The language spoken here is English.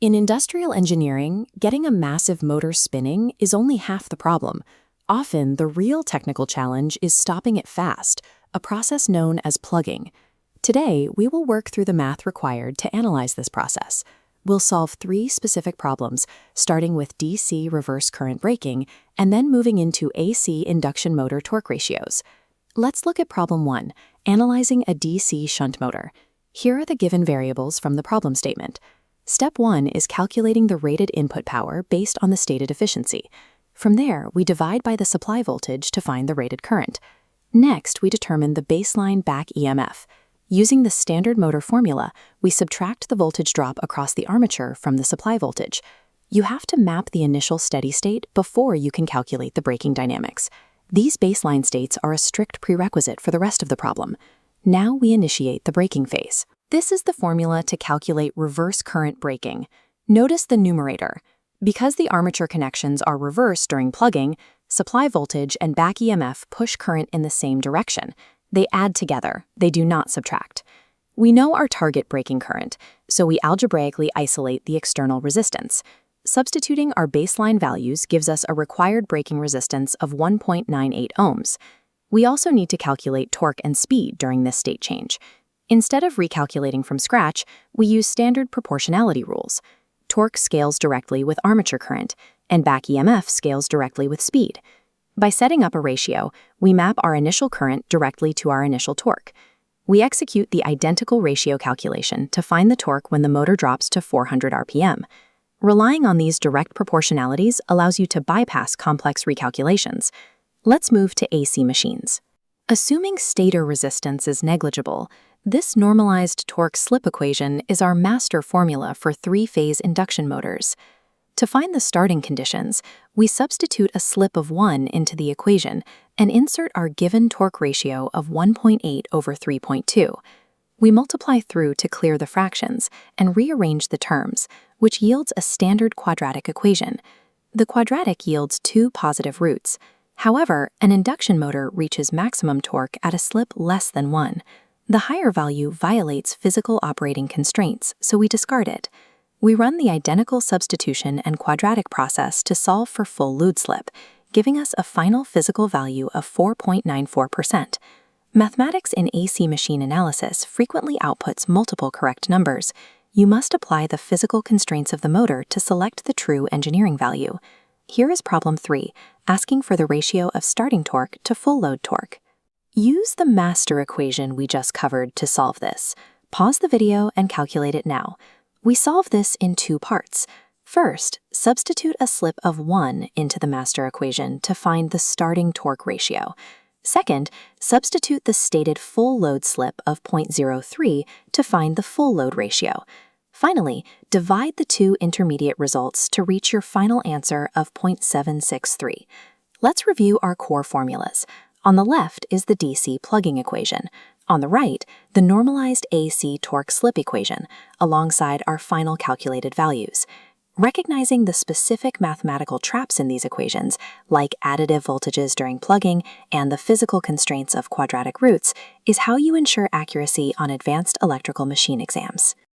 In industrial engineering, getting a massive motor spinning is only half the problem. Often, the real technical challenge is stopping it fast, a process known as plugging. Today, we will work through the math required to analyze this process. We'll solve 3 specific problems, starting with DC reverse current braking and then moving into AC induction motor torque ratios. Let's look at problem 1, analyzing a DC shunt motor. Here are the given variables from the problem statement. Step 1 is calculating the rated input power based on the stated efficiency. From there, we divide by the supply voltage to find the rated current. Next, we determine the baseline back EMF. Using the standard motor formula, we subtract the voltage drop across the armature from the supply voltage. You have to map the initial steady state before you can calculate the braking dynamics. These baseline states are a strict prerequisite for the rest of the problem. Now we initiate the braking phase. This is the formula to calculate reverse current braking. Notice the numerator. Because the armature connections are reversed during plugging, supply voltage and back EMF push current in the same direction. They add together, they do not subtract. We know our target braking current, so we algebraically isolate the external resistance. Substituting our baseline values gives us a required braking resistance of 1.98 ohms. We also need to calculate torque and speed during this state change. Instead of recalculating from scratch, we use standard proportionality rules. Torque scales directly with armature current, and back EMF scales directly with speed. By setting up a ratio, we map our initial current directly to our initial torque. We execute the identical ratio calculation to find the torque when the motor drops to 400 RPM. Relying on these direct proportionalities allows you to bypass complex recalculations. Let's move to AC machines. Assuming stator resistance is negligible, this normalized torque slip equation is our master formula for 3-phase induction motors. To find the starting conditions, we substitute a slip of 1 into the equation and insert our given torque ratio of 1.8 over 3.2. We multiply through to clear the fractions and rearrange the terms, which yields a standard quadratic equation. The quadratic yields 2 positive roots. However, an induction motor reaches maximum torque at a slip less than 1. The higher value violates physical operating constraints, so we discard it. We run the identical substitution and quadratic process to solve for full load slip, giving us a final physical value of 4.94%. Mathematics in AC machine analysis frequently outputs multiple correct numbers. You must apply the physical constraints of the motor to select the true engineering value. Here is problem 3, asking for the ratio of starting torque to full load torque. Use the master equation we just covered to solve this. Pause the video and calculate it now. We solve this in 2 parts. First, substitute a slip of 1 into the master equation to find the starting torque ratio. Second, substitute the stated full load slip of 0.03 to find the full load ratio. Finally, divide the 2 intermediate results to reach your final answer of 0.763. Let's review our core formulas. On the left is the DC plugging equation. On the right, the normalized AC torque slip equation, alongside our final calculated values. Recognizing the specific mathematical traps in these equations, like additive voltages during plugging and the physical constraints of quadratic roots, is how you ensure accuracy on advanced electrical machine exams.